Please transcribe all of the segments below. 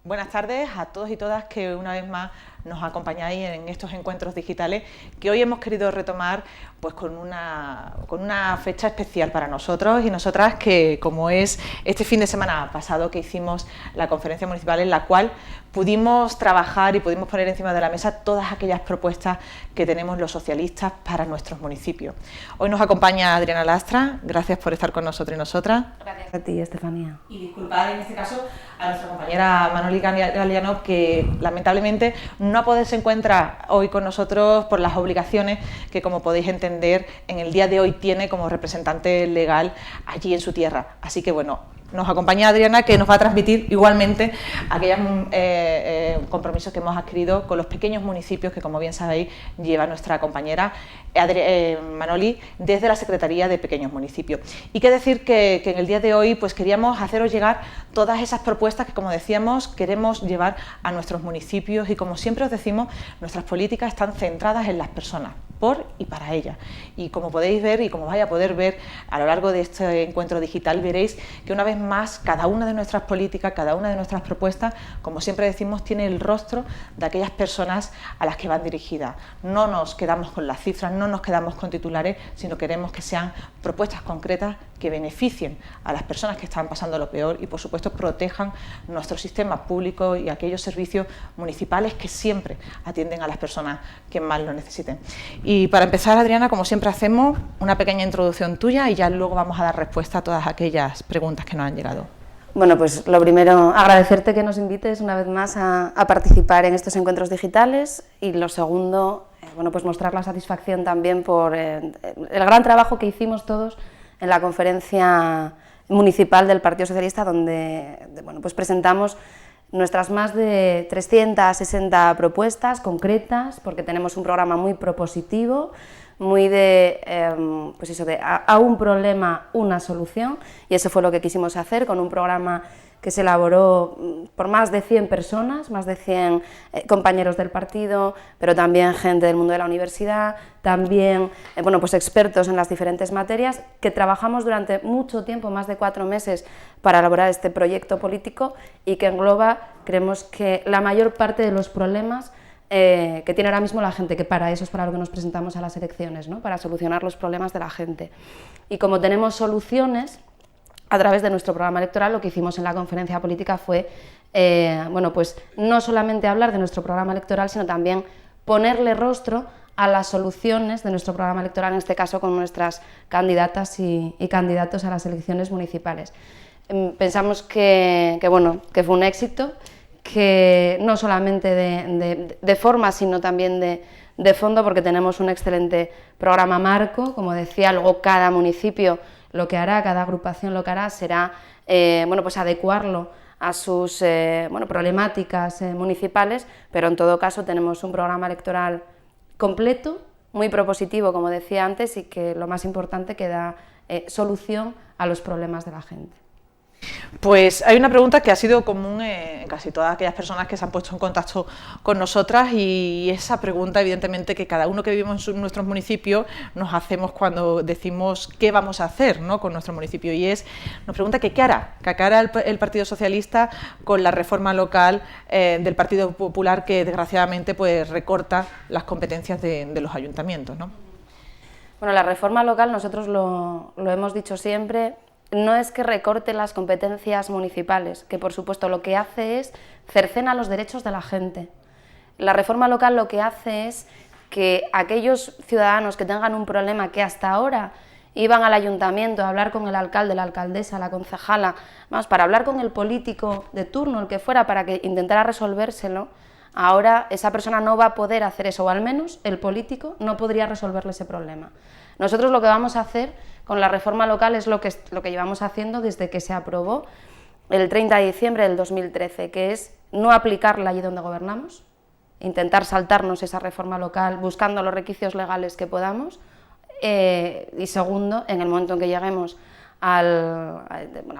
Buenas tardes a todos y todas que una vez más nos acompañáis en estos encuentros digitales que hoy hemos querido retomar pues con una fecha especial para nosotros y nosotras, que como es este fin de semana pasado que hicimos la conferencia municipal, en la cual pudimos trabajar y pudimos poner encima de la mesa todas aquellas propuestas que tenemos los socialistas para nuestros municipios. Hoy nos acompaña Adriana Lastra, gracias por estar con nosotros y nosotras. Gracias a ti, Estefanía. Y disculpad en este caso a nuestra compañera Manoli Galiano, que lamentablemente no se encuentra hoy con nosotros por las obligaciones que, como podéis entender, en el día de hoy tiene como representante legal allí en su tierra. Así que bueno, nos acompaña Adriana, que nos va a transmitir igualmente aquellos compromisos que hemos adquirido con los pequeños municipios que, como bien sabéis, lleva nuestra compañera Manoli desde la Secretaría de Pequeños Municipios. Y qué decir que en el día de hoy pues queríamos haceros llegar todas esas propuestas que, como decíamos, queremos llevar a nuestros municipios, y como siempre os decimos, nuestras políticas están centradas en las personas, por y para ellas. Y como podéis ver y como vais a poder ver a lo largo de este encuentro digital, veréis que una vez más cada una de nuestras políticas, cada una de nuestras propuestas, como siempre decimos, tiene el rostro de aquellas personas a las que van dirigidas. No nos quedamos con las cifras, no nos quedamos con titulares, sino queremos que sean propuestas concretas que beneficien a las personas que están pasando lo peor y, por supuesto, protejan nuestro sistema público y aquellos servicios municipales que siempre atienden a las personas que más lo necesiten. Y para empezar, Adriana, como siempre hacemos, una pequeña introducción tuya y ya luego vamos a dar respuesta a todas aquellas preguntas que nos han llegado. Bueno, pues lo primero, agradecerte que nos invites una vez más a participar en estos encuentros digitales, y lo segundo, bueno, pues mostrar la satisfacción también por el gran trabajo que hicimos todos en la conferencia municipal del Partido Socialista, donde bueno, pues presentamos nuestras más de 360 propuestas concretas, porque tenemos un programa muy propositivo, muy de, pues eso, de a un problema una solución, y eso fue lo que quisimos hacer con un programa que se elaboró por más de 100 personas, más de 100 compañeros del partido, pero también gente del mundo de la universidad, también bueno, pues expertos en las diferentes materias, que trabajamos durante mucho tiempo, más de 4 meses, para elaborar este proyecto político, y que engloba, creemos, que la mayor parte de los problemas que tiene ahora mismo la gente, que para eso es para lo que nos presentamos a las elecciones, ¿no? Para solucionar los problemas de la gente. Y como tenemos soluciones, a través de nuestro programa electoral, lo que hicimos en la conferencia política fue bueno, pues no solamente hablar de nuestro programa electoral, sino también ponerle rostro a las soluciones de nuestro programa electoral, en este caso con nuestras candidatas y candidatos a las elecciones municipales. Pensamos bueno, que fue un éxito, que no solamente de forma, sino también de fondo, porque tenemos un excelente programa marco. Como decía, luego cada municipio lo que hará, cada agrupación lo que hará será bueno, pues adecuarlo a sus bueno, problemáticas municipales, pero en todo caso tenemos un programa electoral completo, muy propositivo, como decía antes, y que lo más importante, que da solución a los problemas de la gente. Pues hay una pregunta que ha sido común en casi todas aquellas personas que se han puesto en contacto con nosotras, y esa pregunta, evidentemente, que cada uno que vivimos en nuestros municipios nos hacemos cuando decimos qué vamos a hacer, ¿no?, con nuestro municipio, y nos pregunta que qué hará el Partido Socialista con la reforma local del Partido Popular, que desgraciadamente pues recorta las competencias de los ayuntamientos, ¿no? Bueno, la reforma local, nosotros lo hemos dicho siempre, no es que recorte las competencias municipales, que por supuesto lo que hace es cercena los derechos de la gente. La reforma local lo que hace es que aquellos ciudadanos que tengan un problema, que hasta ahora iban al ayuntamiento a hablar con el alcalde, la alcaldesa, la concejala, vamos, para hablar con el político de turno, el que fuera, para que intentara resolvérselo, ahora esa persona no va a poder hacer eso, o al menos el político no podría resolverle ese problema. Nosotros lo que vamos a hacer con la reforma local es lo que llevamos haciendo desde que se aprobó el 30 de diciembre del 2013, que es no aplicarla allí donde gobernamos, intentar saltarnos esa reforma local buscando los requisitos legales que podamos, y segundo, en el momento en que lleguemos al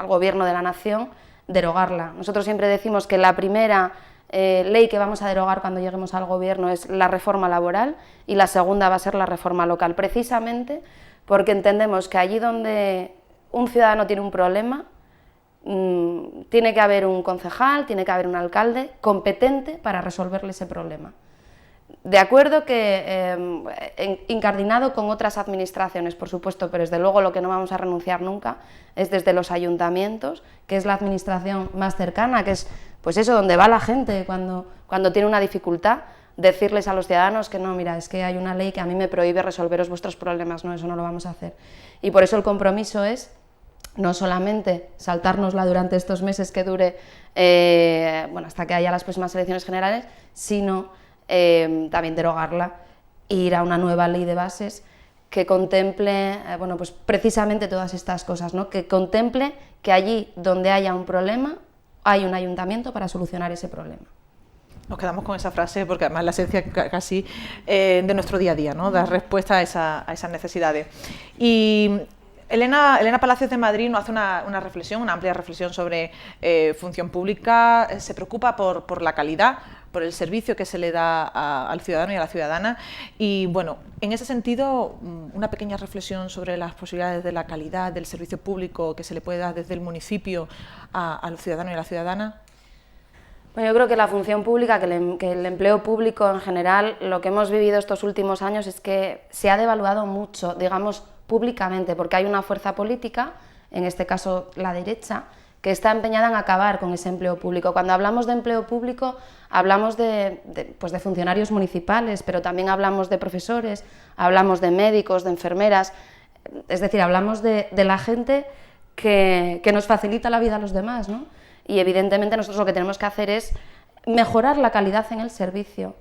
gobierno de la nación, derogarla. Nosotros siempre decimos que la primera ley que vamos a derogar cuando lleguemos al gobierno es la reforma laboral, y la segunda va a ser la reforma local, precisamente porque entendemos que allí donde un ciudadano tiene un problema, tiene que haber un concejal, tiene que haber un alcalde competente para resolverle ese problema. De acuerdo que incardinado con otras administraciones, por supuesto, pero desde luego lo que no vamos a renunciar nunca es desde los ayuntamientos, que es la administración más cercana, que es pues eso, donde va la gente cuando tiene una dificultad, decirles a los ciudadanos que no, mira, es que hay una ley que a mí me prohíbe resolveros vuestros problemas, no, eso no lo vamos a hacer. Y por eso el compromiso es no solamente saltárnosla durante estos meses que dure, hasta que haya las próximas elecciones generales, sino también derogarla e ir a una nueva ley de bases que contemple, pues precisamente todas estas cosas, ¿no? Que contemple que allí donde haya un problema hay un ayuntamiento para solucionar ese problema. Nos quedamos con esa frase porque además es la esencia casi de nuestro día a día, ¿no? Dar respuesta a esas necesidades. Y Elena Palacios de Madrid nos hace una reflexión, una amplia reflexión sobre función pública, se preocupa por la calidad, por el servicio que se le da al ciudadano y a la ciudadana y bueno, en ese sentido, una pequeña reflexión sobre las posibilidades de la calidad del servicio público que se le puede dar desde el municipio al ciudadano y a la ciudadana. Bueno, yo creo que la función pública, que el empleo público en general, lo que hemos vivido estos últimos años es que se ha devaluado mucho, digamos, públicamente, porque hay una fuerza política, en este caso la derecha, que está empeñada en acabar con ese empleo público. Cuando hablamos de empleo público, hablamos de funcionarios municipales, pero también hablamos de profesores, hablamos de médicos, de enfermeras, es decir, hablamos de la gente que nos facilita la vida a los demás, ¿no? Y evidentemente nosotros lo que tenemos que hacer es mejorar la calidad en el servicio,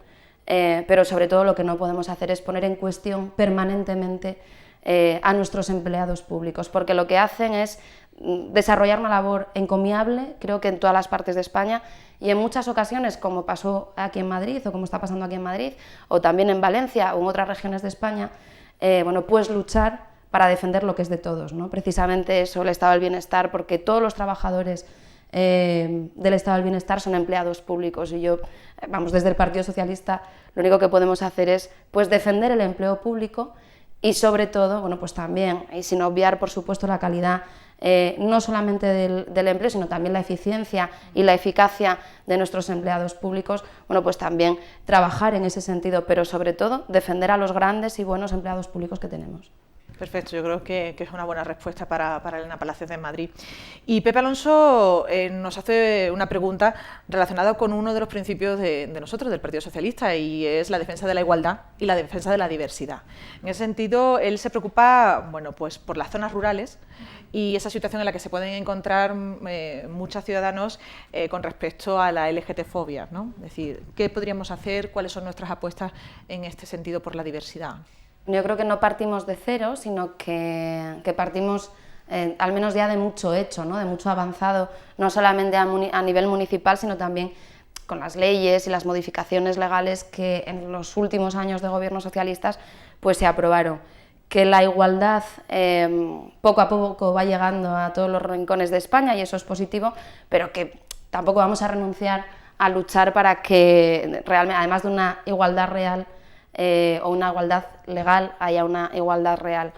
pero sobre todo lo que no podemos hacer es poner en cuestión permanentemente a nuestros empleados públicos, porque lo que hacen es desarrollar una labor encomiable, creo que en todas las partes de España, y en muchas ocasiones, como pasó aquí en Madrid, o como está pasando aquí en Madrid, o también en Valencia, o en otras regiones de España, pues luchar para defender lo que es de todos, ¿no? Precisamente eso, el estado del bienestar, porque todos los trabajadores del estado del bienestar son empleados públicos, y yo, desde el Partido Socialista, lo único que podemos hacer es pues defender el empleo público y sobre todo, pues también, y sin obviar por supuesto la calidad no solamente del empleo, sino también la eficiencia y la eficacia de nuestros empleados públicos, pues también trabajar en ese sentido, pero sobre todo defender a los grandes y buenos empleados públicos que tenemos. Perfecto, yo creo que es una buena respuesta para Elena Palacios de Madrid. Y Pepe Alonso nos hace una pregunta relacionada con uno de los principios de nosotros, del Partido Socialista, y es la defensa de la igualdad y la defensa de la diversidad. En ese sentido, él se preocupa pues por las zonas rurales y esa situación en la que se pueden encontrar muchos ciudadanos con respecto a la LGTB-fobia, ¿no? Es decir, ¿qué podríamos hacer? ¿Cuáles son nuestras apuestas en este sentido por la diversidad? Yo creo que no partimos de cero, sino que partimos al menos ya de mucho hecho, ¿no? De mucho avanzado, no solamente a nivel municipal, sino también con las leyes y las modificaciones legales que en los últimos años de gobiernos socialistas pues se aprobaron. Que la igualdad poco a poco va llegando a todos los rincones de España y eso es positivo, pero que tampoco vamos a renunciar a luchar para que realmente, además de una igualdad real, o una igualdad legal, haya una igualdad real.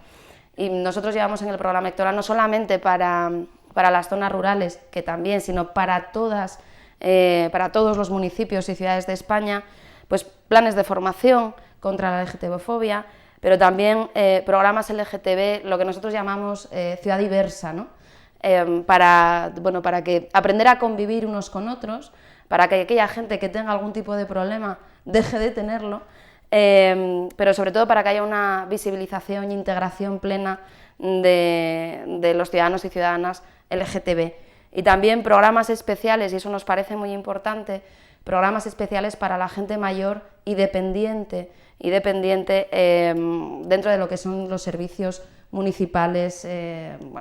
Y nosotros llevamos en el programa electoral no solamente para las zonas rurales, que también, sino para todos los municipios y ciudades de España, pues planes de formación contra la LGTB-fobia, pero también programas LGTB, lo que nosotros llamamos ciudad diversa, ¿no? Para que aprender a convivir unos con otros, para que aquella gente que tenga algún tipo de problema deje de tenerlo, pero sobre todo para que haya una visibilización e integración plena de los ciudadanos y ciudadanas LGTB. Y también programas especiales, y eso nos parece muy importante, programas especiales para la gente mayor y dependiente dentro de lo que son los servicios municipales,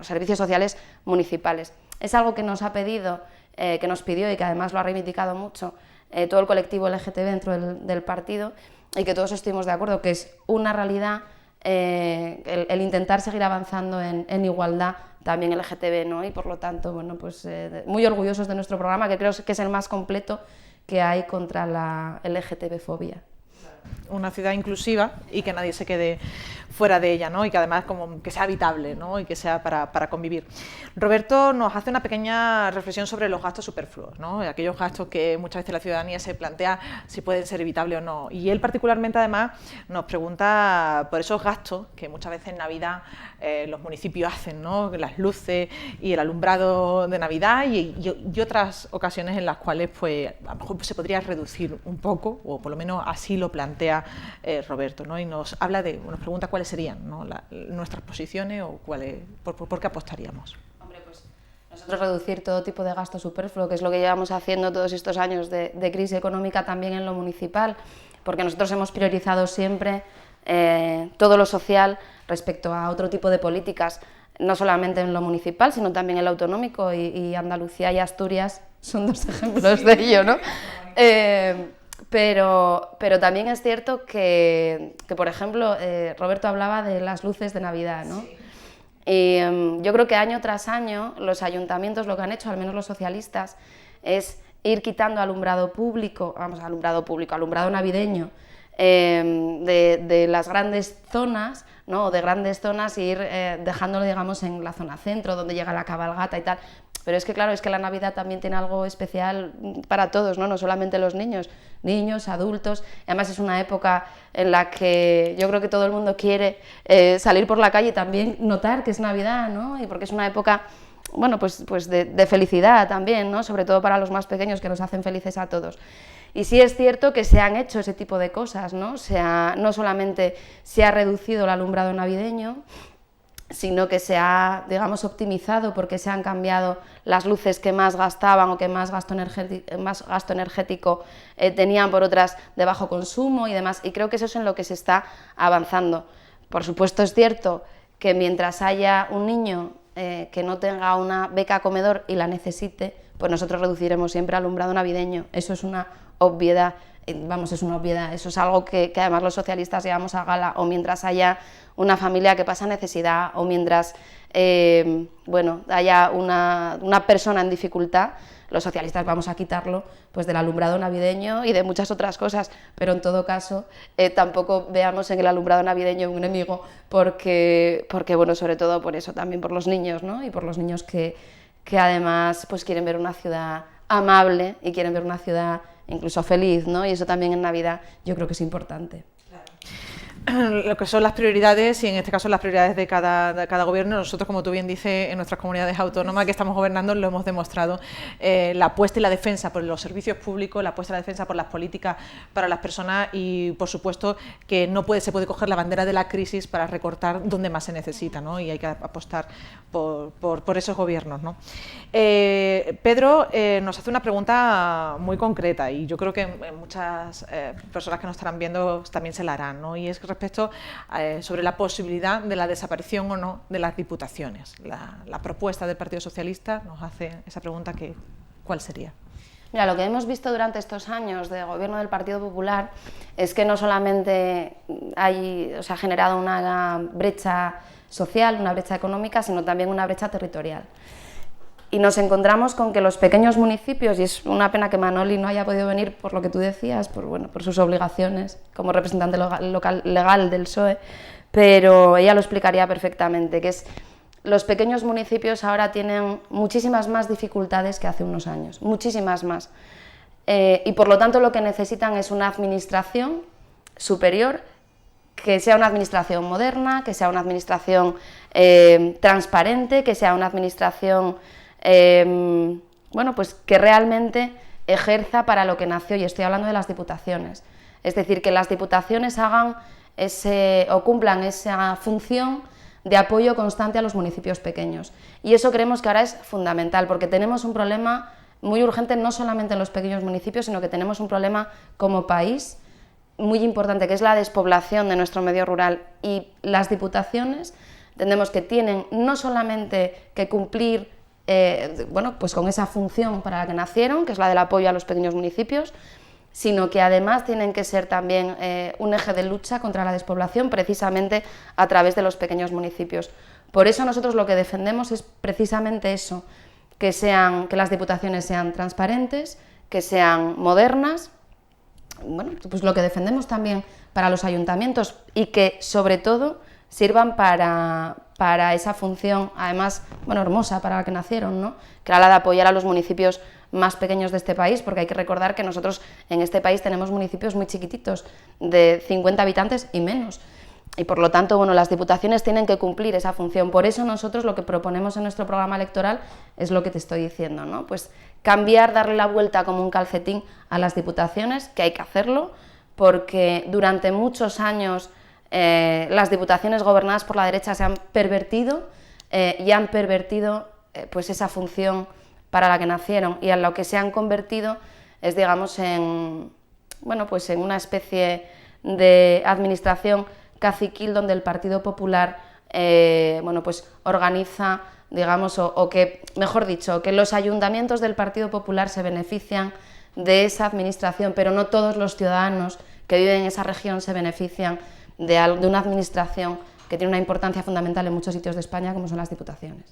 servicios sociales municipales. Es algo que nos ha pedido, que nos pidió y que además lo ha reivindicado mucho todo el colectivo LGTB dentro del partido, y que todos estuvimos de acuerdo que es una realidad el intentar seguir avanzando en igualdad también LGTB, ¿no? Y por lo tanto, muy orgullosos de nuestro programa, que creo que es el más completo que hay contra la LGTB-fobia. una ciudad inclusiva y que nadie se quede fuera de ella, ¿no? Y que además como que sea habitable, ¿no? Y que sea para convivir. Roberto nos hace una pequeña reflexión sobre los gastos superfluos, ¿no? Aquellos gastos que muchas veces la ciudadanía se plantea si pueden ser evitables o no. Y él particularmente además nos pregunta por esos gastos que muchas veces en Navidad los municipios hacen, ¿no? Las luces y el alumbrado de Navidad y otras ocasiones en las cuales pues a lo mejor se podría reducir un poco, o por lo menos así lo plantea Roberto, ¿no? Y nos pregunta cuáles serían, ¿no? Nuestras posiciones o por qué apostaríamos. Hombre, pues nosotros reducir todo tipo de gasto superfluo, que es lo que llevamos haciendo todos estos años de crisis económica también en lo municipal, porque nosotros hemos priorizado siempre todo lo social respecto a otro tipo de políticas, no solamente en lo municipal, sino también en lo autonómico, y Andalucía y Asturias son dos ejemplos de ello, ¿no? Pero también es cierto que por ejemplo, Roberto hablaba de las luces de Navidad, ¿no? Sí. Y yo creo que año tras año los ayuntamientos lo que han hecho, al menos los socialistas, es ir quitando alumbrado público, alumbrado navideño, de las grandes zonas, ¿no? De grandes zonas, e ir dejándolo, digamos, en la zona centro, donde llega la cabalgata y tal. Pero es que claro, es que la Navidad también tiene algo especial para todos, ¿no? No solamente los niños, adultos. Además es una época en la que yo creo que todo el mundo quiere salir por la calle y también notar que es Navidad, ¿no? Y porque es una época, bueno, pues de felicidad también, ¿no? Sobre todo para los más pequeños, que nos hacen felices a todos. Y sí es cierto que se han hecho ese tipo de cosas, ¿no? No solamente se ha reducido el alumbrado navideño, sino que se ha, digamos, optimizado, porque se han cambiado las luces que más gastaban o que más gasto energético tenían por otras de bajo consumo y demás, y creo que eso es en lo que se está avanzando. Por supuesto es cierto que mientras haya un niño que no tenga una beca comedor y la necesite, pues nosotros reduciremos siempre el alumbrado navideño. Eso es una obviedad, eso es algo que además los socialistas llevamos a gala, o mientras haya una familia que pasa necesidad, o mientras haya una persona en dificultad, los socialistas vamos a quitarlo pues del alumbrado navideño y de muchas otras cosas, pero en todo caso tampoco veamos en el alumbrado navideño un enemigo, porque bueno, sobre todo por eso, también por los niños, ¿no? Y por los niños que además pues quieren ver una ciudad amable y quieren ver una ciudad incluso feliz, ¿no? Y eso también en Navidad yo creo que es importante. Lo que son las prioridades, y en este caso las prioridades de cada gobierno, nosotros, como tú bien dices, en nuestras comunidades autónomas que estamos gobernando lo hemos demostrado, la apuesta y la defensa por los servicios públicos, la apuesta y la defensa por las políticas para las personas, y por supuesto que se puede coger la bandera de la crisis para recortar donde más se necesita, ¿no? Y hay que apostar por esos gobiernos, ¿no? Pedro nos hace una pregunta muy concreta, y yo creo que muchas personas que nos estarán viendo también se la harán, ¿no? Y es respecto sobre la posibilidad de la desaparición o no de las diputaciones. La propuesta del Partido Socialista nos hace esa pregunta, ¿cuál sería? Mira, lo que hemos visto durante estos años de gobierno del Partido Popular es que no solamente se ha generado una brecha social, una brecha económica, sino también una brecha territorial. Y nos encontramos con que los pequeños municipios, y es una pena que Manoli no haya podido venir por lo que tú decías, por sus obligaciones como representante legal del PSOE, pero ella lo explicaría perfectamente, que es los pequeños municipios ahora tienen muchísimas más dificultades que hace unos años, muchísimas más. Y por lo tanto lo que necesitan es una administración superior, que sea una administración moderna, que sea una administración transparente, que sea una administración pues que realmente ejerza para lo que nació, y estoy hablando de las diputaciones. Es decir, que las diputaciones cumplan esa función de apoyo constante a los municipios pequeños. Y eso creemos que ahora es fundamental, porque tenemos un problema muy urgente no solamente en los pequeños municipios, sino que tenemos un problema como país muy importante, que es la despoblación de nuestro medio rural. Y las diputaciones entendemos que tienen no solamente que cumplir pues con esa función para la que nacieron, que es la del apoyo a los pequeños municipios, sino que además tienen que ser también un eje de lucha contra la despoblación, precisamente a través de los pequeños municipios. Por eso nosotros lo que defendemos es precisamente eso, que las diputaciones sean transparentes, que sean modernas, bueno, pues lo que defendemos también para los ayuntamientos y que sobre todo sirvan para esa función, además, bueno, hermosa para la que nacieron, ¿no? Que era la de apoyar a los municipios más pequeños de este país, porque hay que recordar que nosotros en este país tenemos municipios muy chiquititos, de 50 habitantes y menos, y por lo tanto, bueno, las diputaciones tienen que cumplir esa función. Por eso nosotros lo que proponemos en nuestro programa electoral es lo que te estoy diciendo, ¿no? Pues cambiar, darle la vuelta como un calcetín a las diputaciones, que hay que hacerlo, porque durante muchos años las diputaciones gobernadas por la derecha se han pervertido y han pervertido pues esa función para la que nacieron, y en lo que se han convertido es, digamos, bueno, pues en una especie de administración caciquil donde el Partido Popular bueno, pues organiza, digamos, o que, mejor dicho, que los ayuntamientos del Partido Popular se benefician de esa administración, pero no todos los ciudadanos que viven en esa región se benefician de una administración que tiene una importancia fundamental en muchos sitios de España, como son las diputaciones.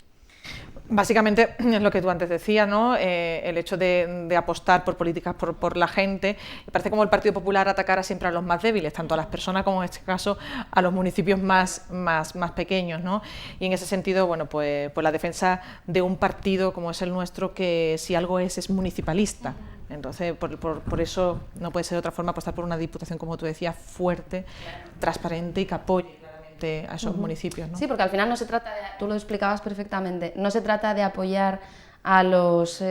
Básicamente es lo que tú antes decías, ¿no? El hecho de apostar por políticas por la gente. Parece como el Partido Popular atacara siempre a los más débiles, tanto a las personas como en este caso a los municipios más pequeños, ¿no? Y en ese sentido, bueno, pues la defensa de un partido como es el nuestro, que si algo es municipalista. Entonces, por eso no puede ser de otra forma apostar por una diputación, como tú decías, fuerte, transparente y que apoye a esos municipios, ¿no? Sí, porque al final no se trata tú lo explicabas perfectamente, no se trata de apoyar a los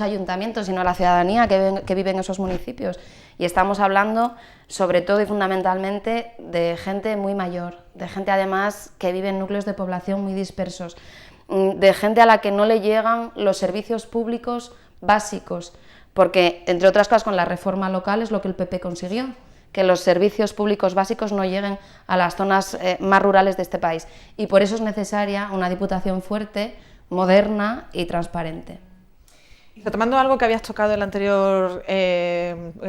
ayuntamientos, sino a la ciudadanía que vive en esos municipios. Y estamos hablando sobre todo y fundamentalmente de gente muy mayor, de gente además que vive en núcleos de población muy dispersos, de gente a la que no le llegan los servicios públicos básicos, porque entre otras cosas con la reforma local es lo que el PP consiguió, que los servicios públicos básicos no lleguen a las zonas más rurales de este país. Y por eso es necesaria una diputación fuerte, moderna y transparente. Retomando algo que habías tocado en la anterior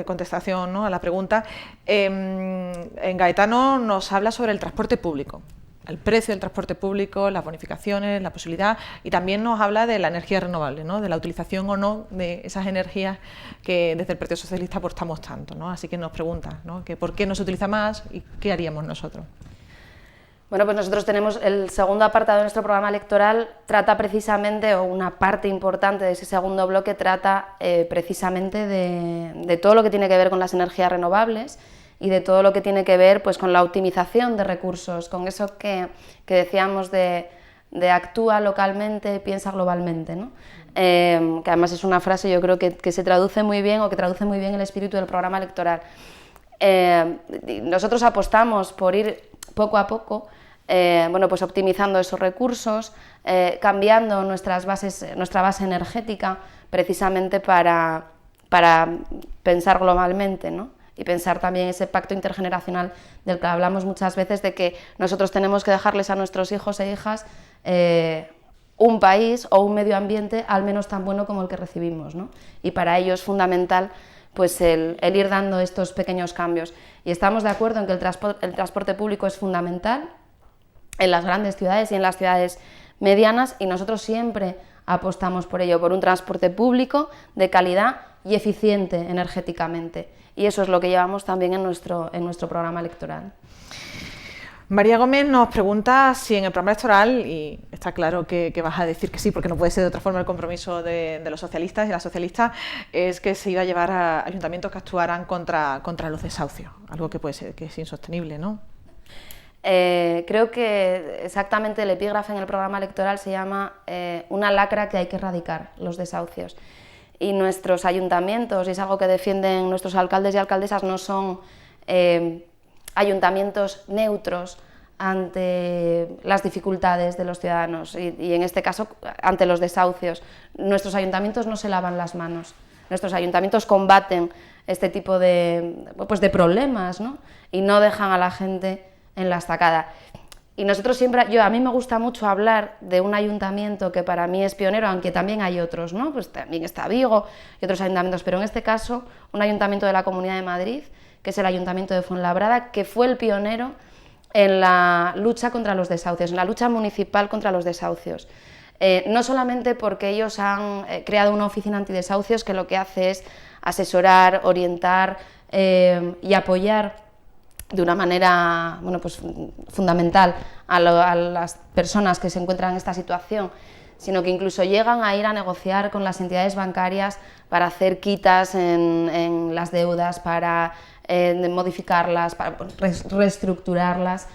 contestación, ¿no?, a la pregunta, en Gaetano nos habla sobre el transporte público, el precio del transporte público, las bonificaciones, la posibilidad, y también nos habla de la energía renovable, ¿no?, de la utilización o no de esas energías que desde el Partido Socialista apostamos tanto, ¿no? Así que nos pregunta, ¿no?, que por qué no se utiliza más y qué haríamos nosotros. Bueno, pues nosotros tenemos el segundo apartado de nuestro programa electoral, trata precisamente, o una parte importante de ese segundo bloque trata precisamente de todo lo que tiene que ver con las energías renovables y de todo lo que tiene que ver pues con la optimización de recursos, con eso que decíamos de actúa localmente, piensa globalmente, ¿no? Que además es una frase, yo creo que se traduce muy bien, o que traduce muy bien el espíritu del programa electoral. Nosotros apostamos por ir poco a poco, bueno, pues optimizando esos recursos, cambiando nuestra base energética, precisamente para pensar globalmente, ¿no? Y pensar también ese pacto intergeneracional del que hablamos muchas veces, de que nosotros tenemos que dejarles a nuestros hijos e hijas un país o un medio ambiente al menos tan bueno como el que recibimos, ¿no? Y para ello es fundamental pues el ir dando estos pequeños cambios. Y estamos de acuerdo en que el transporte público es fundamental en las grandes ciudades y en las ciudades medianas, y nosotros siempre apostamos por ello, por un transporte público de calidad y eficiente energéticamente. Y eso es lo que llevamos también en nuestro programa electoral. María Gómez nos pregunta si en el programa electoral, y está claro que vas a decir que sí, porque no puede ser de otra forma el compromiso de los socialistas y las socialistas, es que se iba a llevar a ayuntamientos que actuaran contra los desahucios, algo que puede ser que es insostenible, ¿no? Creo que exactamente el epígrafe en el programa electoral se llama una lacra que hay que erradicar, los desahucios. Y nuestros ayuntamientos, y es algo que defienden nuestros alcaldes y alcaldesas, no son ayuntamientos neutros ante las dificultades de los ciudadanos y en este caso ante los desahucios. Nuestros ayuntamientos no se lavan las manos, nuestros ayuntamientos combaten este tipo de problemas, ¿no? Y no dejan a la gente en la estacada. Y nosotros siempre, a mí me gusta mucho hablar de un ayuntamiento que para mí es pionero, aunque también hay otros, ¿no? Pues también está Vigo y otros ayuntamientos, pero en este caso un ayuntamiento de la Comunidad de Madrid, que es el Ayuntamiento de Fuenlabrada, que fue el pionero en la lucha contra los desahucios, en la lucha municipal contra los desahucios. No solamente porque ellos han creado una oficina antidesahucios que lo que hace es asesorar, orientar y apoyar de una manera pues, fundamental a las personas que se encuentran en esta situación, sino que incluso llegan a ir a negociar con las entidades bancarias para hacer quitas en las deudas, para modificarlas, para reestructurarlas.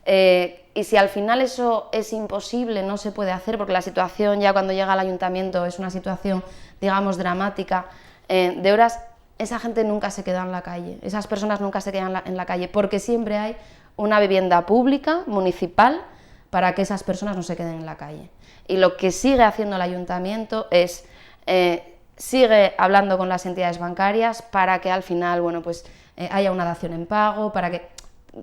Y si al final eso es imposible, no se puede hacer, porque la situación ya cuando llega al ayuntamiento es una situación, digamos, dramática, de horas, esa gente nunca se queda en la calle, esas personas nunca se quedan en la calle, porque siempre hay una vivienda pública, municipal, para que esas personas no se queden en la calle. Y lo que sigue haciendo el ayuntamiento es, sigue hablando con las entidades bancarias para que al final, bueno, pues, haya una dación en pago, para que,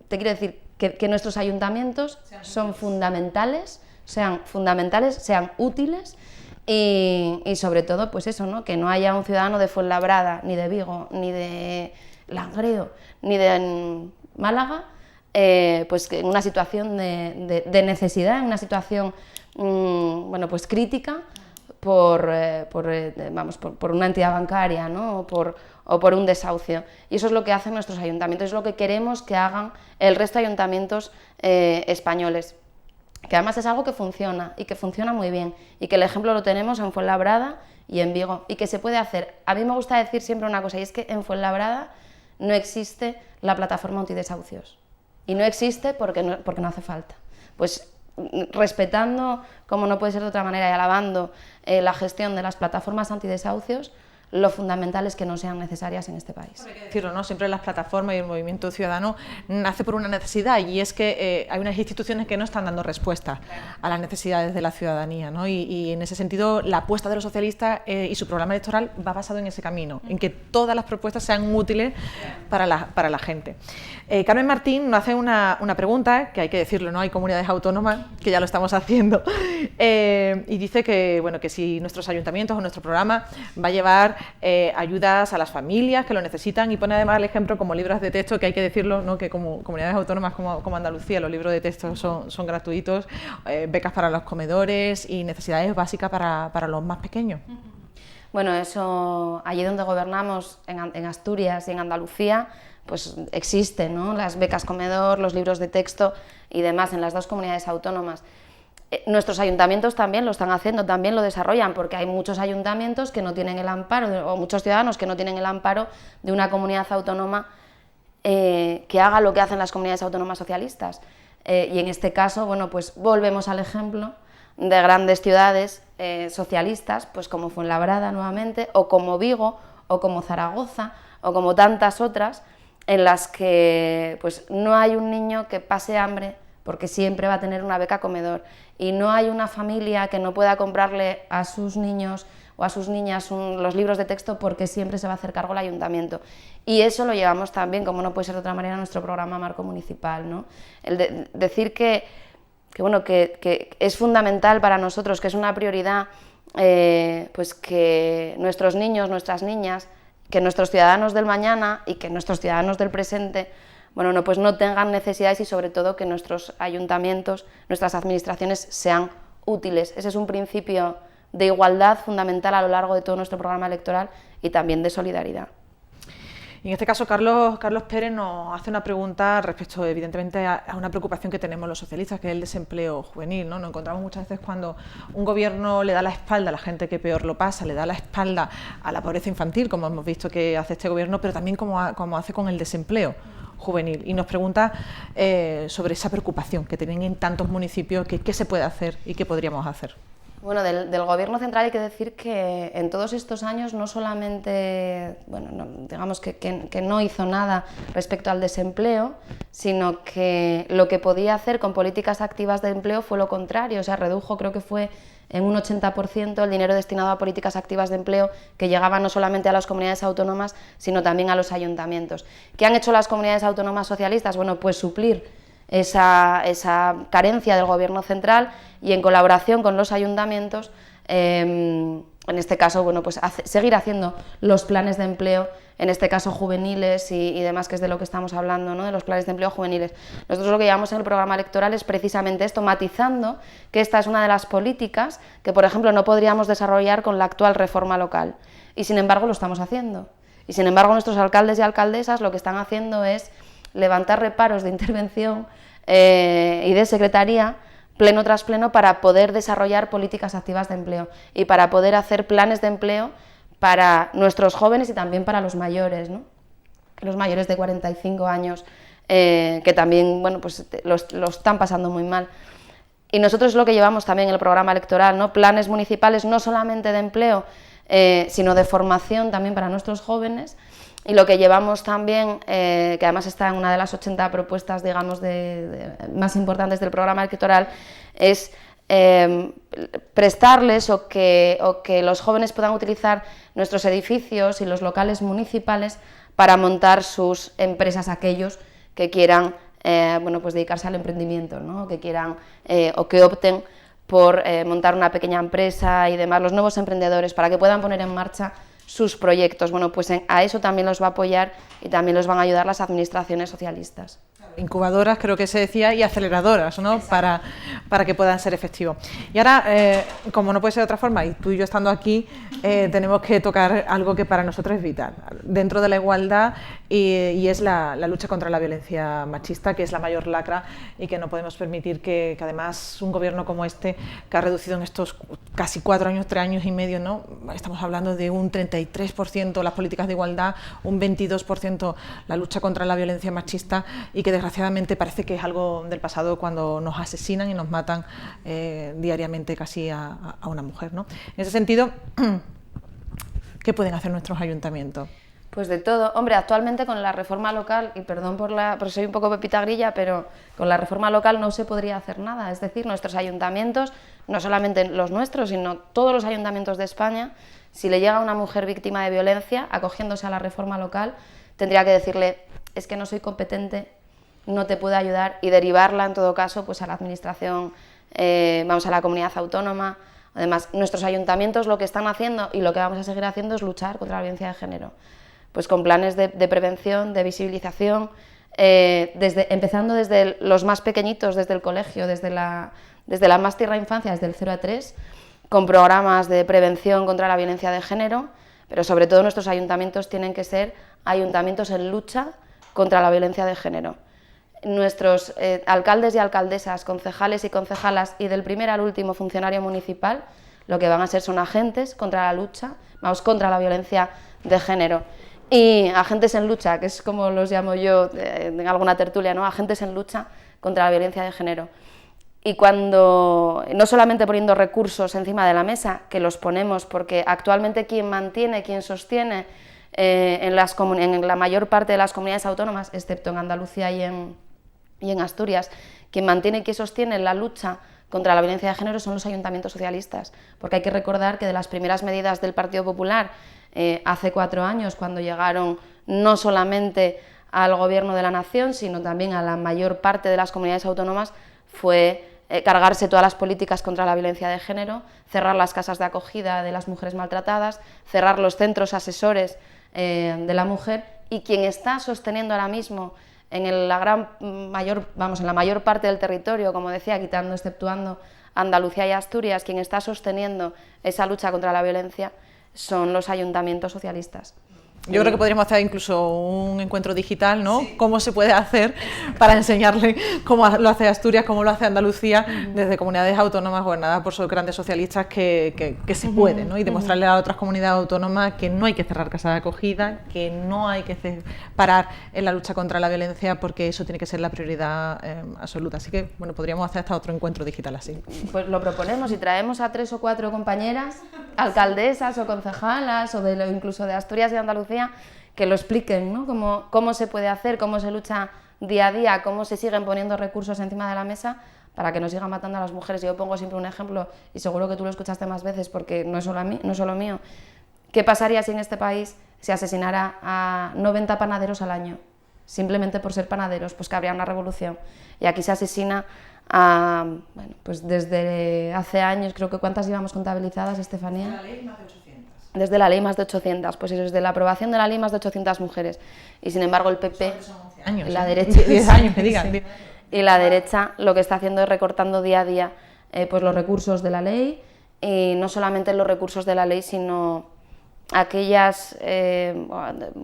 te quiero decir, que nuestros ayuntamientos son fundamentales, sean útiles, y sobre todo, pues eso, ¿no? Que no haya un ciudadano de Fuenlabrada, ni de Vigo, ni de Langreo, ni de Málaga, pues en una situación de necesidad, en una situación bueno, pues crítica por una entidad bancaria, ¿no? o por un desahucio. Y eso es lo que hacen nuestros ayuntamientos, es lo que queremos que hagan el resto de ayuntamientos españoles. Que además es algo que funciona, y que funciona muy bien, y que el ejemplo lo tenemos en Fuenlabrada y en Vigo, y que se puede hacer. A mí me gusta decir siempre una cosa, y es que en Fuenlabrada no existe la plataforma antidesahucios, y no existe porque no hace falta. Pues respetando, como no puede ser de otra manera, y alabando la gestión de las plataformas antidesahucios, lo fundamental es que no sean necesarias en este país. Hay que decirlo, ¿no? Siempre las plataformas y el movimiento ciudadano nace por una necesidad, y es que hay unas instituciones que no están dando respuesta a las necesidades de la ciudadanía, ¿no? Y en ese sentido la apuesta de los socialistas y su programa electoral va basado en ese camino, en que todas las propuestas sean útiles para la gente. Carmen Martín nos hace una pregunta, que hay que decirlo, ¿no? Hay comunidades autónomas que ya lo estamos haciendo, y dice que, bueno, que si nuestros ayuntamientos o nuestro programa va a llevar ayudas a las familias que lo necesitan, y pone además el ejemplo como libros de texto, que hay que decirlo, ¿no? Que como comunidades autónomas como Andalucía, los libros de texto son gratuitos, becas para los comedores y necesidades básicas para los más pequeños. Bueno, eso allí donde gobernamos, en Asturias y en Andalucía, pues existen, ¿no? Las becas comedor, los libros de texto y demás en las dos comunidades autónomas. Nuestros ayuntamientos también lo están haciendo, también lo desarrollan, porque hay muchos ayuntamientos que no tienen el amparo, o muchos ciudadanos que no tienen el amparo de una comunidad autónoma que haga lo que hacen las comunidades autónomas socialistas. Y en este caso, bueno, pues volvemos al ejemplo de grandes ciudades socialistas, pues como Fuenlabrada nuevamente, o como Vigo, o como Zaragoza, o como tantas otras, en las que pues no hay un niño que pase hambre, porque siempre va a tener una beca comedor, y no hay una familia que no pueda comprarle a sus niños o a sus niñas los libros de texto, porque siempre se va a hacer cargo el ayuntamiento. Y eso lo llevamos también, como no puede ser de otra manera, a nuestro programa Marco Municipal, ¿no? Decir que es fundamental para nosotros, que es una prioridad, pues que nuestros niños, nuestras niñas, que nuestros ciudadanos del mañana y que nuestros ciudadanos del presente, bueno, pues no tengan necesidades, y sobre todo que nuestros ayuntamientos, nuestras administraciones sean útiles. Ese es un principio de igualdad fundamental a lo largo de todo nuestro programa electoral, y también de solidaridad. Y en este caso, Carlos Pérez nos hace una pregunta respecto, evidentemente, a una preocupación que tenemos los socialistas, que es el desempleo juvenil, ¿no? Nos encontramos muchas veces cuando un gobierno le da la espalda a la gente que peor lo pasa, le da la espalda a la pobreza infantil, como hemos visto que hace este gobierno, pero también como hace con el desempleo juvenil. Y nos pregunta sobre esa preocupación que tienen en tantos municipios, qué se puede hacer y qué podríamos hacer. Bueno, del Gobierno central hay que decir que en todos estos años no solamente, bueno, digamos que no hizo nada respecto al desempleo, sino que lo que podía hacer con políticas activas de empleo fue lo contrario. O sea, redujo, creo que fue en un 80% el dinero destinado a políticas activas de empleo, que llegaba no solamente a las comunidades autónomas, sino también a los ayuntamientos. ¿Qué han hecho las comunidades autónomas socialistas? Bueno, pues suplir esa carencia del Gobierno central, y en colaboración con los ayuntamientos, en este caso, bueno, pues seguir haciendo los planes de empleo, en este caso juveniles y demás, que es de lo que estamos hablando, ¿no? De los planes de empleo juveniles. Nosotros lo que llevamos en el programa electoral es precisamente esto, matizando que esta es una de las políticas que, por ejemplo, no podríamos desarrollar con la actual reforma local, y sin embargo lo estamos haciendo. Y sin embargo nuestros alcaldes y alcaldesas lo que están haciendo es levantar reparos de intervención y de secretaría pleno tras pleno para poder desarrollar políticas activas de empleo y para poder hacer planes de empleo para nuestros jóvenes y también para los mayores, ¿no? Los mayores de 45 años que también, bueno, pues lo están pasando muy mal. Y nosotros es lo que llevamos también en el programa electoral, ¿no? Planes municipales no solamente de empleo, sino de formación también para nuestros jóvenes. Y lo que llevamos también, que además está en una de las 80 propuestas, digamos, más importantes del programa electoral, es prestarles o que los jóvenes puedan utilizar nuestros edificios y los locales municipales para montar sus empresas, aquellos que quieran bueno, pues dedicarse al emprendimiento, ¿no? Que quieran o que opten por montar una pequeña empresa y demás, los nuevos emprendedores, para que puedan poner en marcha sus proyectos. Bueno, pues a eso también los va a apoyar y también los van a ayudar las administraciones socialistas. Incubadoras, creo que se decía, y aceleradoras, ¿no? Para que puedan ser efectivos. Y ahora, como no puede ser de otra forma, y tú y yo estando aquí, tenemos que tocar algo que para nosotros es vital, dentro de la igualdad, y es la lucha contra la violencia machista, que es la mayor lacra y que no podemos permitir que además un gobierno como este, que ha reducido en estos casi 4 años, 3 años y medio, ¿no? Estamos hablando de un 33% las políticas de igualdad, un 22% la lucha contra la violencia machista, y que desgraciadamente parece que es algo del pasado cuando nos asesinan y nos matan diariamente casi a una mujer, ¿no? En ese sentido, ¿qué pueden hacer nuestros ayuntamientos? Pues de todo. Hombre, actualmente con la reforma local, y perdón porque soy un poco Pepita Grilla, pero con la reforma local no se podría hacer nada. Es decir, nuestros ayuntamientos, no solamente los nuestros, sino todos los ayuntamientos de España, si le llega a una mujer víctima de violencia, acogiéndose a la reforma local, tendría que decirle, es que no soy competente, no te puedo ayudar, y derivarla en todo caso pues a la administración, vamos, a la comunidad autónoma. Además, nuestros ayuntamientos lo que están haciendo y lo que vamos a seguir haciendo es luchar contra la violencia de género, pues con planes de prevención, de visibilización, empezando desde los más pequeñitos, desde el colegio, desde la más tierna infancia, desde el 0 a 3, con programas de prevención contra la violencia de género, pero sobre todo nuestros ayuntamientos tienen que ser ayuntamientos en lucha contra la violencia de género. Nuestros alcaldes y alcaldesas, concejales y concejalas, y del primer al último funcionario municipal, lo que van a ser son agentes contra la lucha, vamos, contra la violencia de género. Y agentes en lucha, que es como los llamo yo en alguna tertulia, ¿no? Agentes en lucha contra la violencia de género. Y cuando, no solamente poniendo recursos encima de la mesa, que los ponemos porque actualmente quien mantiene, quien sostiene en la mayor parte de las comunidades autónomas, excepto en Andalucía y en Asturias, quien mantiene y quien sostiene la lucha contra la violencia de género son los ayuntamientos socialistas, porque hay que recordar que de las primeras medidas del Partido Popular hace 4 años, cuando llegaron no solamente al gobierno de la nación, sino también a la mayor parte de las comunidades autónomas, fue cargarse todas las políticas contra la violencia de género, cerrar las casas de acogida de las mujeres maltratadas, cerrar los centros asesores de la mujer, y quien está sosteniendo ahora mismo en la mayor parte del territorio, como decía, exceptuando Andalucía y Asturias, quien está sosteniendo esa lucha contra la violencia son los ayuntamientos socialistas. Yo creo que podríamos hacer incluso un encuentro digital, ¿no? Sí. Cómo se puede hacer para enseñarle cómo lo hace Asturias, cómo lo hace Andalucía, desde comunidades autónomas gobernadas por sus grandes socialistas, que se puede, ¿no? Y demostrarle a otras comunidades autónomas que no hay que cerrar casas de acogida, que no hay que parar en la lucha contra la violencia, porque eso tiene que ser la prioridad absoluta. Así que, bueno, podríamos hacer hasta otro encuentro digital así. Pues lo proponemos y traemos a 3 o 4 compañeras, alcaldesas o concejalas, o incluso de Asturias y Andalucía, que lo expliquen, ¿no? Cómo se puede hacer, cómo se lucha día a día, cómo se siguen poniendo recursos encima de la mesa para que no sigan matando a las mujeres. Yo pongo siempre un ejemplo, y seguro que tú lo escuchaste más veces porque no es solo mío. ¿Qué pasaría si en este país se asesinara a 90 panaderos al año? Simplemente por ser panaderos, pues que habría una revolución. Y aquí se asesina a, bueno, pues desde hace años, creo que ¿cuántas llevamos contabilizadas, Estefanía? La ley más de 800. Desde la ley más de 800, pues eso, desde la aprobación de la ley más de 800 mujeres. Y sin embargo el PP, son 11 años, la derecha, 10 años que digan. Sí. Y la derecha lo que está haciendo es recortando día a día pues los recursos de la ley, y no solamente los recursos de la ley, sino aquellas,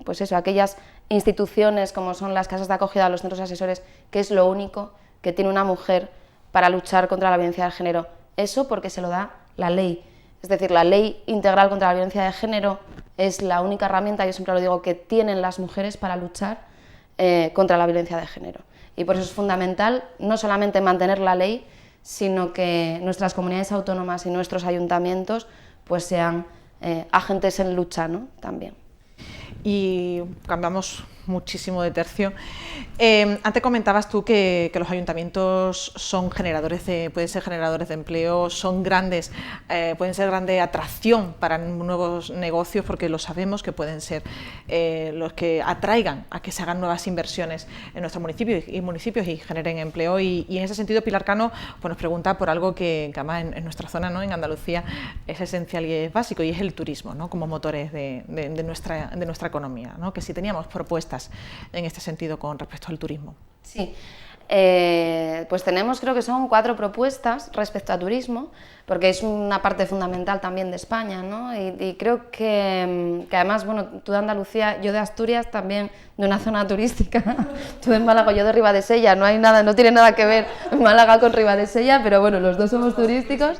pues eso, aquellas instituciones como son las casas de acogida o los centros asesores, que es lo único que tiene una mujer para luchar contra la violencia de género. Eso porque se lo da la ley. Es decir, la ley integral contra la violencia de género es la única herramienta, yo siempre lo digo, que tienen las mujeres para luchar contra la violencia de género. Y por eso es fundamental no solamente mantener la ley, sino que nuestras comunidades autónomas y nuestros ayuntamientos pues sean agentes en lucha, ¿no? También. Y cambiamos muchísimo de tercio. Antes comentabas tú que los ayuntamientos son pueden ser generadores de empleo, son grandes, pueden ser grande atracción para nuevos negocios, porque lo sabemos que pueden ser los que atraigan a que se hagan nuevas inversiones en nuestros municipios y generen empleo. Y en ese sentido, Pilar Cano pues nos pregunta por algo que además en nuestra zona, ¿no?, en Andalucía, es esencial y es básico, y es el turismo, ¿no?, como motores de nuestra economía, ¿no?, que si teníamos propuestas en este sentido con respecto al turismo. Sí, pues tenemos, creo que son 4 propuestas respecto a turismo, porque es una parte fundamental también de España, ¿no? Y creo que además, bueno, tú de Andalucía, yo de Asturias, también de una zona turística, tú de Málaga, yo de Ribadesella, no tiene nada que ver Málaga con Ribadesella, pero bueno, los dos somos turísticos.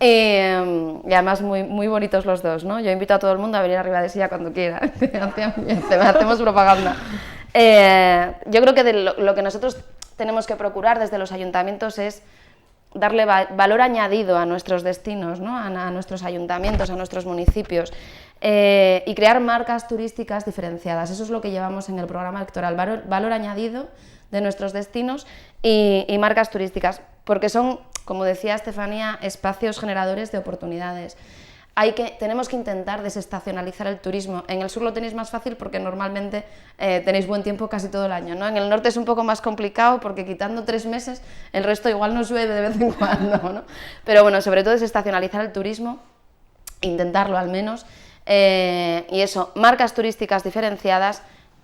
Y además muy bonitos los dos, ¿no? Yo invito a todo el mundo a venir a Ribadesella cuando quiera, hacemos propaganda. Yo creo que lo que nosotros tenemos que procurar desde los ayuntamientos es darle valor añadido a nuestros destinos, ¿no?, a nuestros ayuntamientos, a nuestros municipios, y crear marcas turísticas diferenciadas. Eso es lo que llevamos en el programa electoral, valor añadido de nuestros destinos y marcas turísticas, porque son, como decía Estefanía, espacios generadores de oportunidades. Tenemos que intentar desestacionalizar el turismo. En el sur lo tenéis más fácil porque normalmente tenéis buen tiempo casi todo el año, ¿no? En el norte es un poco más complicado porque quitando 3 meses, el resto igual nos llueve de vez en cuando, ¿no? Pero bueno, sobre todo desestacionalizar el turismo, intentarlo al menos, y eso, marcas turísticas diferenciadas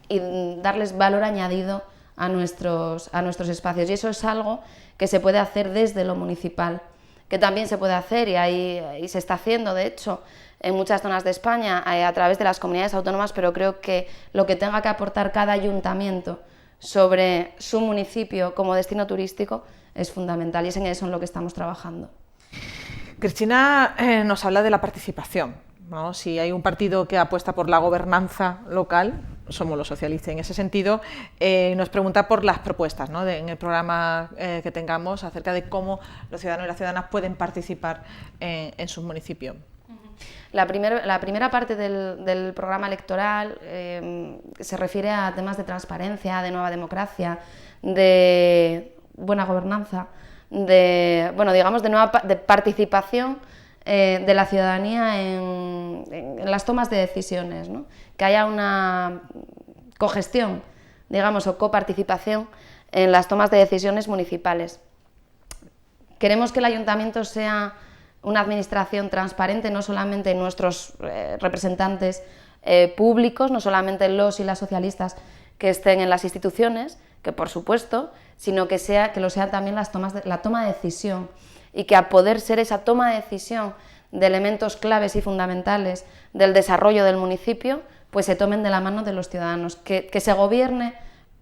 y darles valor añadido a nuestros espacios. Y eso es algo que se puede hacer desde lo municipal, que también se puede hacer y se está haciendo, de hecho, en muchas zonas de España a través de las comunidades autónomas, pero creo que lo que tenga que aportar cada ayuntamiento sobre su municipio como destino turístico es fundamental, y es en eso en lo que estamos trabajando. Cristina nos habla de la participación, ¿no? Si hay un partido que apuesta por la gobernanza local, somos los socialistas. En ese sentido, nos pregunta por las propuestas, ¿no?, en el programa que tengamos acerca de cómo los ciudadanos y las ciudadanas pueden participar en sus municipios. La primera parte del programa electoral se refiere a temas de transparencia, de nueva democracia, de buena gobernanza, de participación de la ciudadanía en las tomas de decisiones, ¿no?, que haya una cogestión, digamos, o coparticipación en las tomas de decisiones municipales. Queremos que el ayuntamiento sea una administración transparente, no solamente nuestros representantes públicos, no solamente los y las socialistas que estén en las instituciones, que por supuesto, sino que lo sean también la toma de decisión, y que a poder ser esa toma de decisión de elementos claves y fundamentales del desarrollo del municipio, pues se tomen de la mano de los ciudadanos, que se gobierne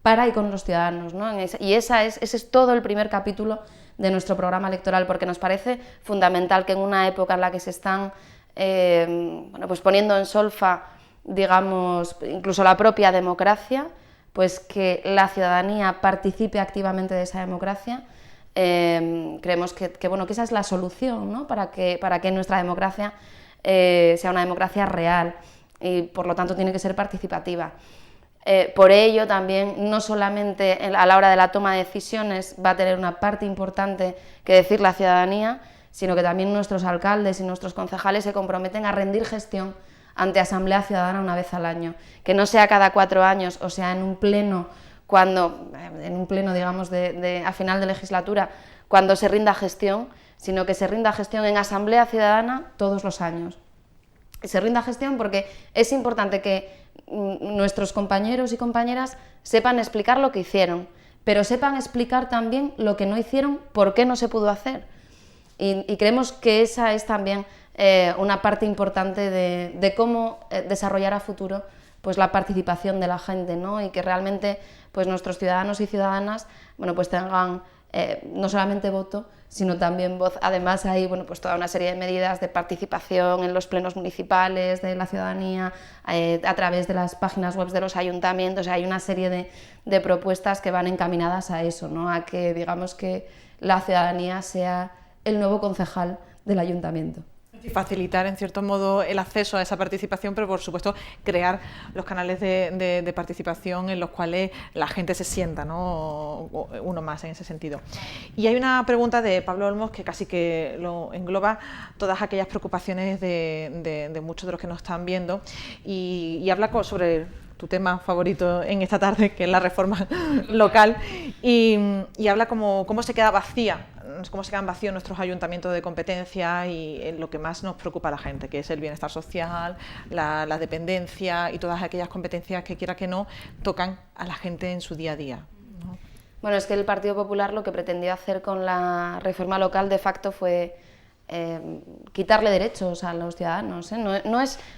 para y con los ciudadanos, ¿no? Y ese es todo el primer capítulo de nuestro programa electoral, porque nos parece fundamental que en una época en la que se están pues poniendo en solfa, digamos, incluso la propia democracia, pues que la ciudadanía participe activamente de esa democracia. Creemos que esa es la solución, ¿no?, para que nuestra democracia sea una democracia real, y por lo tanto tiene que ser participativa. Por ello también, no solamente a la hora de la toma de decisiones va a tener una parte importante que decir la ciudadanía, sino que también nuestros alcaldes y nuestros concejales se comprometen a rendir gestión ante Asamblea Ciudadana una vez al año, que no sea cada 4 años, o sea en un pleno, digamos, a final de legislatura, cuando se rinda gestión, sino que se rinda gestión en Asamblea Ciudadana todos los años. Y se rinda gestión porque es importante que nuestros compañeros y compañeras sepan explicar lo que hicieron, pero sepan explicar también lo que no hicieron, por qué no se pudo hacer. Y creemos que esa es también una parte importante de cómo desarrollar a futuro pues la participación de la gente, ¿no? Y que realmente pues nuestros ciudadanos y ciudadanas, bueno, pues tengan no solamente voto, sino también voz. Además hay, bueno, pues toda una serie de medidas de participación en los plenos municipales de la ciudadanía, a través de las páginas web de los ayuntamientos. Hay una serie de propuestas que van encaminadas a eso, ¿no? A que, digamos, que la ciudadanía sea el nuevo concejal del ayuntamiento. Facilitar, en cierto modo, el acceso a esa participación, pero por supuesto crear los canales de participación en los cuales la gente se sienta, ¿no? Uno más en ese sentido. Y hay una pregunta de Pablo Olmos que casi que lo engloba todas aquellas preocupaciones de muchos de los que nos están viendo y habla sobre tu tema favorito en esta tarde, que es la reforma local, y habla cómo se queda vacía, cómo se quedan vacíos nuestros ayuntamientos de competencia y lo que más nos preocupa a la gente, que es el bienestar social, la dependencia y todas aquellas competencias que, quiera que no, tocan a la gente en su día a día, ¿no? Bueno, es que el Partido Popular lo que pretendió hacer con la reforma local de facto fue quitarle derechos a los ciudadanos, ¿eh?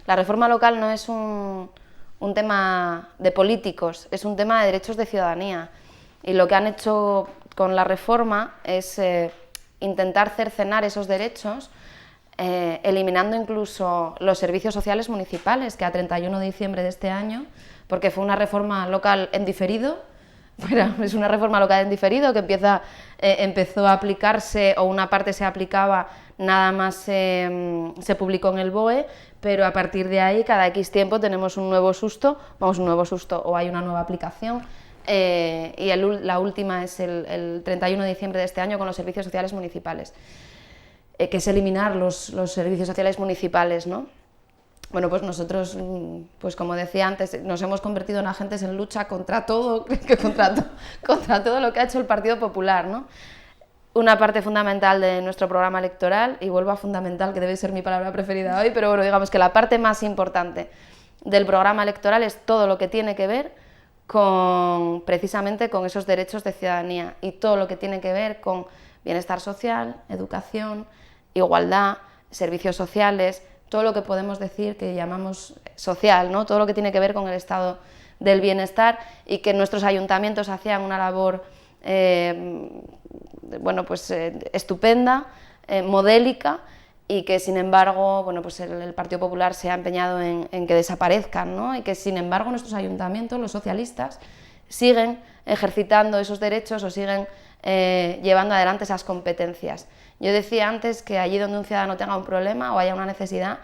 La reforma local no es un tema de políticos, es un tema de derechos de ciudadanía. Y lo que han hecho con la reforma es intentar cercenar esos derechos, eliminando incluso los servicios sociales municipales, que a 31 de diciembre de este año, porque fue una reforma local en diferido, es una reforma local en diferido que empezó a aplicarse, o una parte se aplicaba, nada más se publicó en el BOE, pero a partir de ahí, cada X tiempo tenemos un nuevo susto, o hay una nueva aplicación, y la última es el 31 de diciembre de este año con los servicios sociales municipales, que es eliminar los servicios sociales municipales, ¿no? Bueno, pues nosotros, pues como decía antes, nos hemos convertido en agentes en lucha contra todo lo que ha hecho el Partido Popular, ¿no? Una parte fundamental de nuestro programa electoral, y vuelvo a fundamental, que debe ser mi palabra preferida hoy, pero bueno, digamos que la parte más importante del programa electoral es todo lo que tiene que ver precisamente con esos derechos de ciudadanía, y todo lo que tiene que ver con bienestar social, educación, igualdad, servicios sociales, todo lo que podemos decir que llamamos social, ¿no? Todo lo que tiene que ver con el estado del bienestar, y que nuestros ayuntamientos hacían una labor estupenda, modélica, y que sin embargo, bueno, pues el Partido Popular se ha empeñado en que desaparezcan, ¿no? Y que sin embargo nuestros ayuntamientos, los socialistas, siguen ejercitando esos derechos o siguen llevando adelante esas competencias. Yo decía antes que allí donde un ciudadano tenga un problema o haya una necesidad,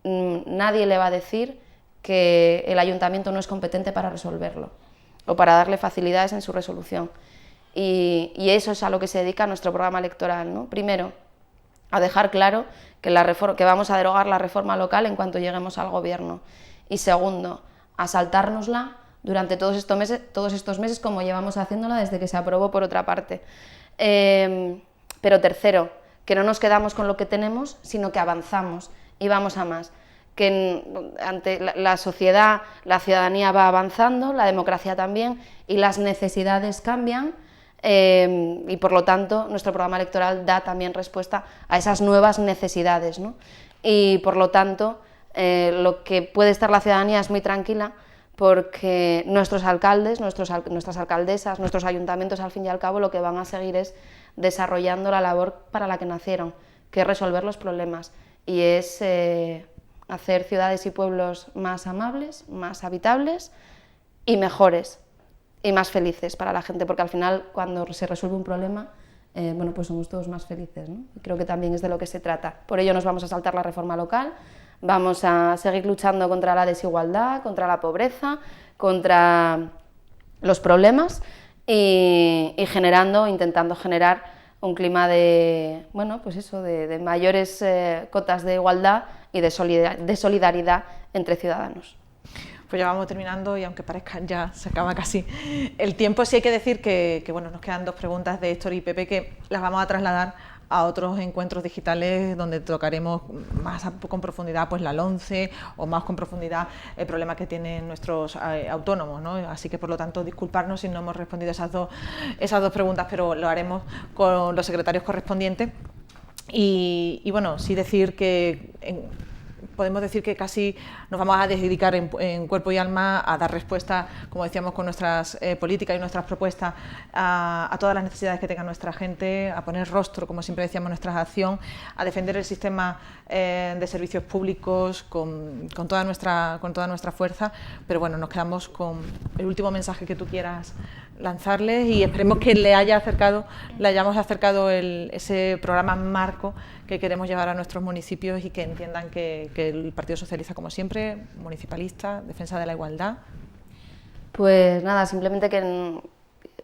nadie le va a decir que el ayuntamiento no es competente para resolverlo o para darle facilidades en su resolución. Y eso es a lo que se dedica nuestro programa electoral, ¿no? Primero, a dejar claro que vamos a derogar la reforma local en cuanto lleguemos al gobierno. Y segundo, a saltárnosla durante todos estos meses como llevamos haciéndola desde que se aprobó por otra parte. Pero tercero, que no nos quedamos con lo que tenemos, sino que avanzamos y vamos a más. Que ante la sociedad, la ciudadanía va avanzando, la democracia también, y las necesidades cambian, y por lo tanto nuestro programa electoral da también respuesta a esas nuevas necesidades, ¿no? Y por lo tanto lo que puede estar la ciudadanía es muy tranquila, porque nuestros alcaldes, nuestras alcaldesas, nuestros ayuntamientos, al fin y al cabo, lo que van a seguir es desarrollando la labor para la que nacieron, que es resolver los problemas, y es hacer ciudades y pueblos más amables, más habitables y mejores y más felices para la gente, porque al final, cuando se resuelve un problema, bueno, pues somos todos más felices, ¿no? Y creo que también es de lo que se trata. Por ello nos vamos a saltar la reforma local, vamos a seguir luchando contra la desigualdad, contra la pobreza, contra los problemas, y intentando generar un clima de, bueno, pues eso, de mayores cotas de igualdad y de solidaridad entre ciudadanos. Pues ya vamos terminando, y aunque parezca ya se acaba casi el tiempo, sí hay que decir que bueno, nos quedan dos preguntas de Héctor y Pepe que las vamos a trasladar a otros encuentros digitales donde tocaremos más con profundidad pues la LOMCE, o más con profundidad el problema que tienen nuestros autónomos, ¿no? Así que por lo tanto disculparnos si no hemos respondido esas dos preguntas, pero lo haremos con los secretarios correspondientes. Y bueno, sí decir que podemos decir que casi nos vamos a dedicar en cuerpo y alma a dar respuesta, como decíamos, con nuestras políticas y nuestras propuestas a todas las necesidades que tenga nuestra gente, a poner rostro, como siempre decíamos, nuestra acción, a defender el sistema de servicios públicos con toda nuestra fuerza. Pero bueno, nos quedamos con el último mensaje que tú quieras lanzarles y esperemos que le hayamos acercado ese programa marco que queremos llevar a nuestros municipios y que entiendan que el Partido Socialista, como siempre, municipalista, defensa de la igualdad. Pues nada, simplemente que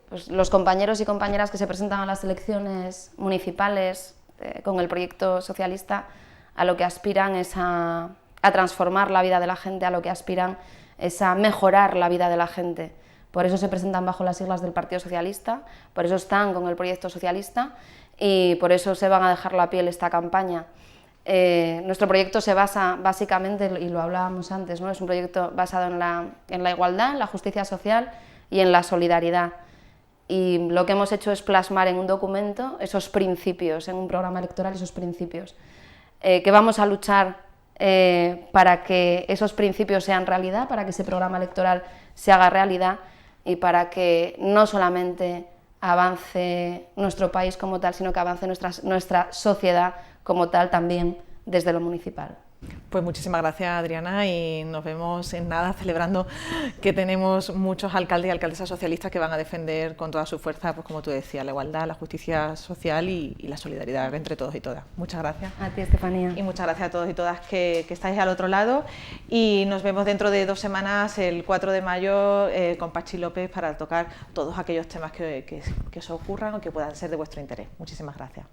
pues, los compañeros y compañeras que se presentan a las elecciones municipales con el proyecto socialista a lo que aspiran es a transformar la vida de la gente, a lo que aspiran es a mejorar la vida de la gente. Por eso se presentan bajo las siglas del Partido Socialista, por eso están con el proyecto socialista y por eso se van a dejar la piel esta campaña. Nuestro proyecto se basa básicamente, y lo hablábamos antes, ¿no? Es un proyecto basado en la igualdad, en la justicia social y en la solidaridad. Y lo que hemos hecho es plasmar en un documento esos principios, en un programa electoral esos principios, que vamos a luchar para que esos principios sean realidad, para que ese programa electoral se haga realidad y para que no solamente avance nuestro país como tal, sino que avance nuestra sociedad como tal también desde lo municipal. Pues muchísimas gracias, Adriana, y nos vemos en nada celebrando que tenemos muchos alcaldes y alcaldesas socialistas que van a defender con toda su fuerza, pues como tú decías, la igualdad, la justicia social y la solidaridad entre todos y todas. Muchas gracias. A ti, Estefanía. Y muchas gracias a todos y todas que estáis al otro lado y nos vemos dentro de 2 semanas, el 4 de mayo, con Pachi López para tocar todos aquellos temas que os ocurran o que puedan ser de vuestro interés. Muchísimas gracias.